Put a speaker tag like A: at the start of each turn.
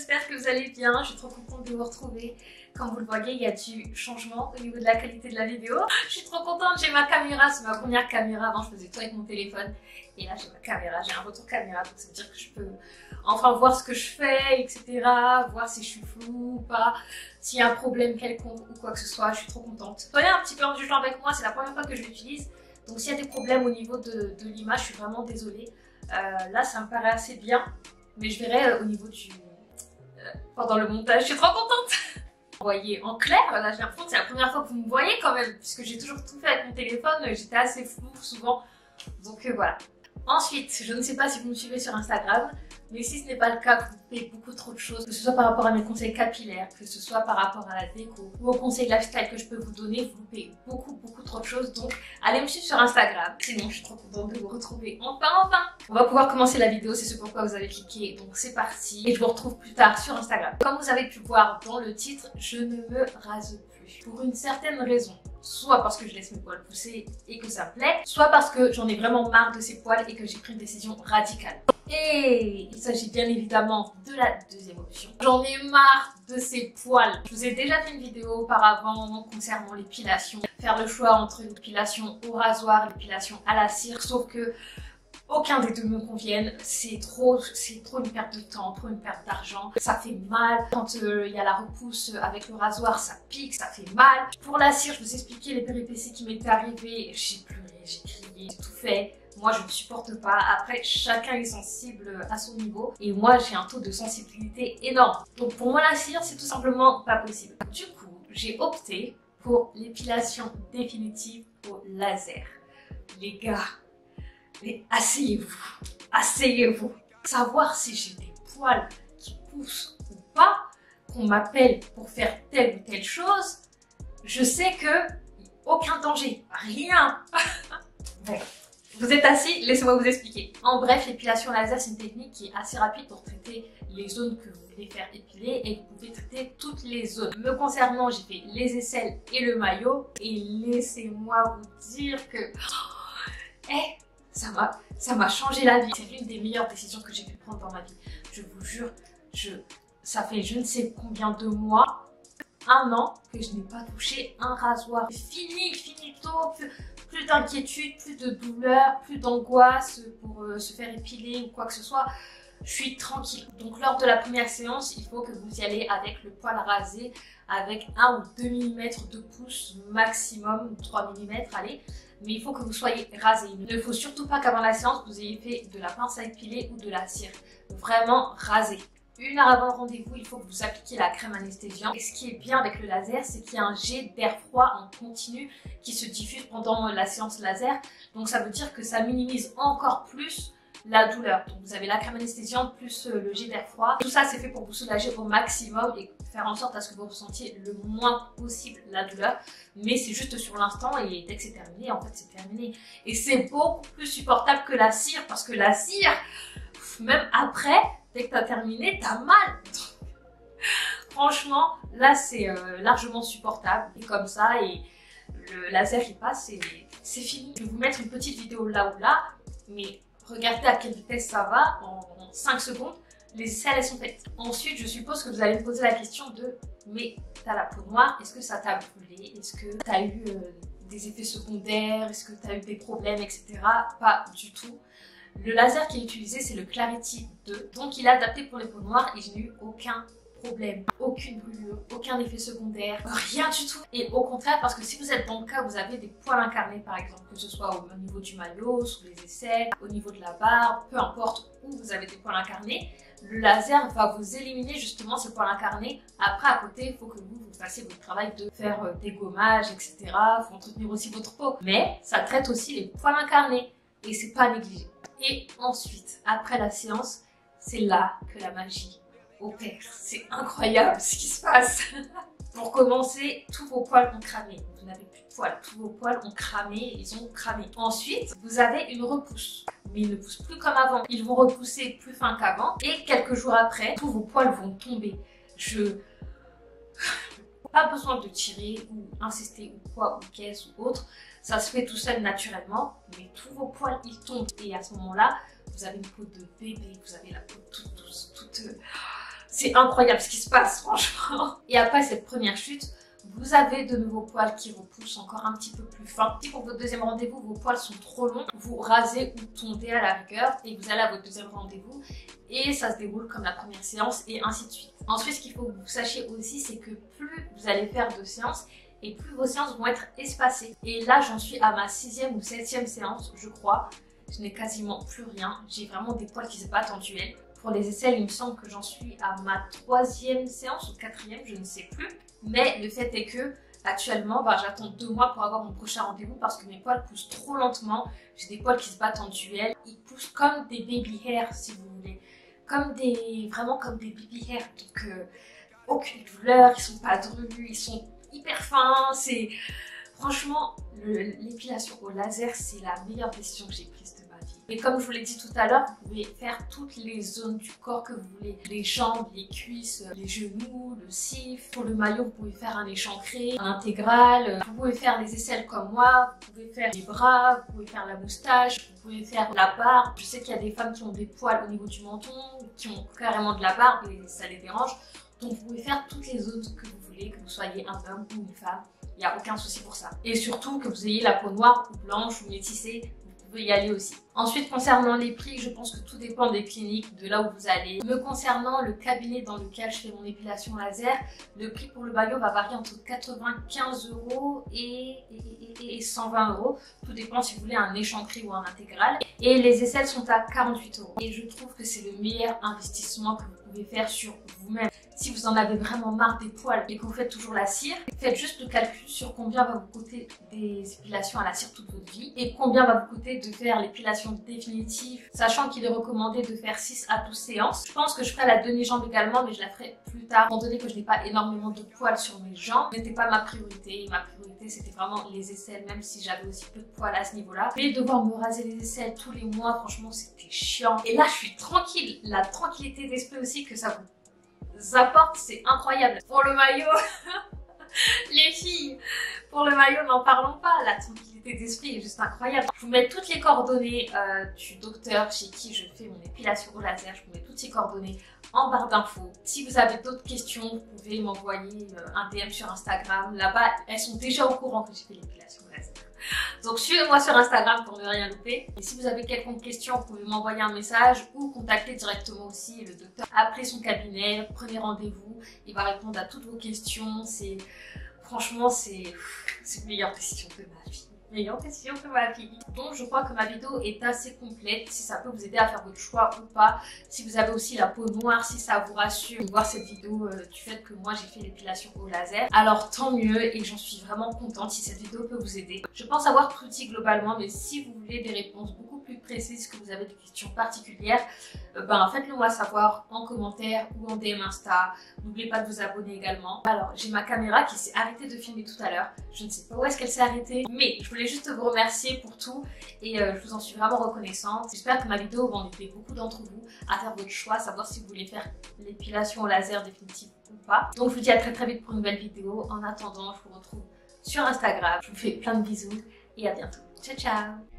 A: j'espère que vous allez bien. Je suis trop contente de vous retrouver. Comme vous le voyez, il y a du changement au niveau de la qualité de la vidéo. Je suis trop contente, j'ai ma caméra, c'est ma première caméra. Avant, je faisais tout avec mon téléphone. Et là, j'ai ma caméra, j'ai un retour caméra. Donc, ça veut dire que je peux enfin voir ce que je fais, etc. Voir si je suis floue ou pas, s'il y a un problème quelconque ou quoi que ce soit. Je suis trop contente. Soyez un petit peu indulgents avec moi, c'est la première fois que je l'utilise. Donc, s'il y a des problèmes au niveau de l'image, je suis vraiment désolée. Là, ça me paraît assez bien. Mais je verrai au niveau du... pendant le montage. Je suis trop contente. Vous voyez en clair, là j'ai l'impression que c'est la première fois que vous me voyez quand même, puisque j'ai toujours tout fait avec mon téléphone, j'étais assez floue souvent, donc voilà. Ensuite, je ne sais pas si vous me suivez sur Instagram, mais si ce n'est pas le cas, vous faites beaucoup trop de choses, que ce soit par rapport à mes conseils capillaires, que ce soit par rapport à la déco, ou aux conseils lifestyle que je peux vous donner, vous loupez beaucoup trop de choses, donc allez me suivre sur Instagram. Sinon, je suis trop contente de vous retrouver enfin. On va pouvoir commencer la vidéo, c'est ce pourquoi vous avez cliqué, donc c'est parti. Et je vous retrouve plus tard sur Instagram. Comme vous avez pu voir dans le titre, je ne me rase plus. Pour une certaine raison. Soit parce que je laisse mes poils pousser et que ça me plaît, soit parce que j'en ai vraiment marre de ces poils et que j'ai pris une décision radicale. Et il s'agit bien évidemment de la deuxième option. J'en ai marre de ces poils. Je vous ai déjà fait une vidéo auparavant concernant l'épilation. Faire le choix entre l'épilation au rasoir et l'épilation à la cire, sauf que aucun des deux me conviennent, c'est trop une perte de temps, trop une perte d'argent, ça fait mal. Quand il y a la repousse avec le rasoir, ça pique, ça fait mal. Pour la cire, je vous ai expliqué les péripéties qui m'étaient arrivées, j'ai pleuré, j'ai crié, j'ai tout fait. Moi, je ne supporte pas. Après, chacun est sensible à son niveau. Et moi, j'ai un taux de sensibilité énorme. Donc pour moi, la cire, c'est tout simplement pas possible. Du coup, j'ai opté pour l'épilation définitive au laser. Les gars, mais asseyez-vous. Savoir si j'ai des poils qui poussent ou pas, qu'on m'appelle pour faire telle ou telle chose, je sais que aucun danger, rien. Bref. Vous êtes assis, laissez-moi vous expliquer. En bref, l'épilation laser, c'est une technique qui est assez rapide pour traiter les zones que vous voulez faire épiler et vous pouvez traiter toutes les zones. Me concernant, j'ai fait les aisselles et le maillot et laissez-moi vous dire que... ça m'a changé la vie. C'est l'une des meilleures décisions que j'ai pu prendre dans ma vie. Je vous jure, ça fait je ne sais combien de mois, un an, que je n'ai pas touché un rasoir. Finito, plus d'inquiétude, plus de douleur, plus d'angoisse pour se faire épiler ou quoi que ce soit. Je suis tranquille. Donc lors de la première séance, il faut que vous y allez avec le poil rasé, avec 1 ou 2 mm de pouce maximum, 3 mm, allez. Mais il faut que vous soyez rasé. Il ne faut surtout pas qu'avant la séance, vous ayez fait de la pince à épiler ou de la cire. Vraiment rasé. 1 heure avant le rendez-vous, il faut que vous appliquiez la crème anesthésiante. Et ce qui est bien avec le laser, c'est qu'il y a un jet d'air froid en continu qui se diffuse pendant la séance laser. Donc ça veut dire que ça minimise encore plus la douleur. Donc vous avez la crème anesthésiante plus le jet d'air froid. Tout ça c'est fait pour vous soulager au maximum et faire en sorte à ce que vous ressentiez le moins possible la douleur. Mais c'est juste sur l'instant et dès que c'est terminé, en fait c'est terminé. Et c'est beaucoup plus supportable que la cire parce que la cire, même après, dès que t'as terminé, t'as mal. Franchement, là c'est largement supportable. Et comme ça, et le laser il passe et c'est fini. Je vais vous mettre une petite vidéo là ou là, mais regardez à quelle vitesse ça va, en 5 secondes, les aisselles elles sont faites. Ensuite, je suppose que vous allez me poser la question de mais t'as la peau noire, est-ce que ça t'a brûlé? Est-ce que t'as eu des effets secondaires? Est-ce que t'as eu des problèmes, etc. Pas du tout. Le laser qui est utilisé, c'est le Clarity 2. Donc il est adapté pour les peaux noires et je n'ai eu aucun problème, aucune brûlure, aucun effet secondaire, rien du tout. Et au contraire, parce que si vous êtes dans le cas où vous avez des poils incarnés par exemple, que ce soit au niveau du maillot, sous les aisselles, au niveau de la barbe, peu importe où vous avez des poils incarnés, le laser va vous éliminer justement ces poils incarnés. Après à côté, il faut que vous fassiez votre travail de faire des gommages, etc. Il faut entretenir aussi votre peau. Mais ça traite aussi les poils incarnés et c'est pas négligé. Et ensuite, après la séance, c'est là que la magie opère. C'est incroyable ce qui se passe. Pour commencer, tous vos poils ont cramé. Vous n'avez plus de poils. Tous vos poils ont cramé, ils ont cramé. Ensuite, vous avez une repousse. Mais ils ne poussent plus comme avant. Ils vont repousser plus fin qu'avant. Et quelques jours après, tous vos poils vont tomber. Pas besoin de tirer ou insister ou quoi, ou qu'est-ce ou autre. Ça se fait tout seul naturellement. Mais tous vos poils, ils tombent. Et à ce moment-là, vous avez une peau de bébé. Vous avez la peau toute douce, toute... C'est incroyable ce qui se passe, franchement. Et après cette première chute, vous avez de nouveaux poils qui repoussent encore un petit peu plus fin. Si pour votre deuxième rendez-vous, vos poils sont trop longs, vous rasez ou tondez à la rigueur et vous allez à votre deuxième rendez-vous et ça se déroule comme la première séance et ainsi de suite. Ensuite, ce qu'il faut que vous sachiez aussi, c'est que plus vous allez faire de séances et plus vos séances vont être espacées. Et là, j'en suis à ma 6e ou 7e séance, je crois. Je n'ai quasiment plus rien. J'ai vraiment des poils qui se battent en duel. Pour les aisselles, il me semble que j'en suis à ma 3e séance ou 4e, je ne sais plus. Mais le fait est que actuellement, j'attends 2 mois pour avoir mon prochain rendez-vous parce que mes poils poussent trop lentement. J'ai des poils qui se battent en duel. Ils poussent comme des baby hairs, si vous voulez. Vraiment comme des baby hairs. Donc, aucune douleur, ils sont pas drus, ils sont hyper fins. Franchement, l'épilation au laser, c'est la meilleure décision que j'ai prise de ma vie. Et comme je vous l'ai dit tout à l'heure, vous pouvez faire toutes les zones du corps que vous voulez. Les jambes, les cuisses, les genoux, le cif. Pour le maillot, vous pouvez faire un échancré, un intégral. Vous pouvez faire les aisselles comme moi. Vous pouvez faire les bras, vous pouvez faire la moustache, vous pouvez faire la barbe. Je sais qu'il y a des femmes qui ont des poils au niveau du menton, qui ont carrément de la barbe et ça les dérange. Donc vous pouvez faire toutes les zones que vous voulez, que vous soyez un homme ou une femme. Il n'y a aucun souci pour ça. Et surtout que vous ayez la peau noire ou blanche ou métissée, vous pouvez y aller aussi. Ensuite, concernant les prix, je pense que tout dépend des cliniques, de là où vous allez. Me concernant le cabinet dans lequel je fais mon épilation laser, le prix pour le maillot va varier entre 95 € et 120 €. Tout dépend si vous voulez un échancré ou un intégral. Et les aisselles sont à 48 €. Et je trouve que c'est le meilleur investissement que vous pouvez faire sur vous-même. Si vous en avez vraiment marre des poils et que vous faites toujours la cire, faites juste le calcul sur combien va vous coûter des épilations à la cire toute votre vie et combien va vous coûter de faire l'épilation définitive, sachant qu'il est recommandé de faire 6 à 12 séances. Je pense que je ferai la demi-jambe également, mais je la ferai plus tard. Étant donné que je n'ai pas énormément de poils sur mes jambes, ce n'était pas ma priorité. Ma priorité, c'était vraiment les aisselles, même si j'avais aussi peu de poils à ce niveau-là. Mais devoir me raser les aisselles tous les mois, franchement, c'était chiant. Et là, je suis tranquille. La tranquillité d'esprit aussi que ça vous apporte, c'est incroyable. Pour le maillot, les filles, pour le maillot, n'en parlons pas. La tranquillité d'esprit est juste incroyable. Je vous mets toutes les coordonnées du docteur chez qui je fais mon épilation au laser. Je vous mets toutes ces coordonnées en barre d'infos. Si vous avez d'autres questions, vous pouvez m'envoyer un DM sur Instagram. Là-bas, elles sont déjà au courant que j'ai fait l'épilation au laser. Donc suivez-moi sur Instagram pour ne rien louper. Et si vous avez quelconque question, vous pouvez m'envoyer un message ou contacter directement aussi le docteur après son cabinet. Prenez rendez-vous, il va répondre à toutes vos questions. Franchement, c'est la meilleure décision de ma vie. Meilleure décision de ma vie. Donc je crois que ma vidéo est assez complète. Si ça peut vous aider à faire votre choix ou pas. Si vous avez aussi la peau noire, si ça vous rassure de voir cette vidéo du fait que moi j'ai fait l'épilation au laser, alors tant mieux et j'en suis vraiment contente si cette vidéo peut vous aider. Je pense avoir tout dit globalement, mais si vous voulez des réponses beaucoup plus précises, que vous avez des questions particulières, faites-le moi savoir en commentaire ou en DM Insta. N'oubliez pas de vous abonner également. Alors j'ai ma caméra qui s'est arrêtée de filmer tout à l'heure. Je ne sais pas où est-ce qu'elle s'est arrêtée, mais je voulais juste vous remercier pour tout et je vous en suis vraiment reconnaissante. J'espère que ma vidéo va en aider beaucoup d'entre vous à faire votre choix, savoir si vous voulez faire l'épilation au laser définitive ou pas. Donc je vous dis à très très vite pour une nouvelle vidéo. En attendant, je vous retrouve sur Instagram. Je vous fais plein de bisous et à bientôt. Ciao ciao.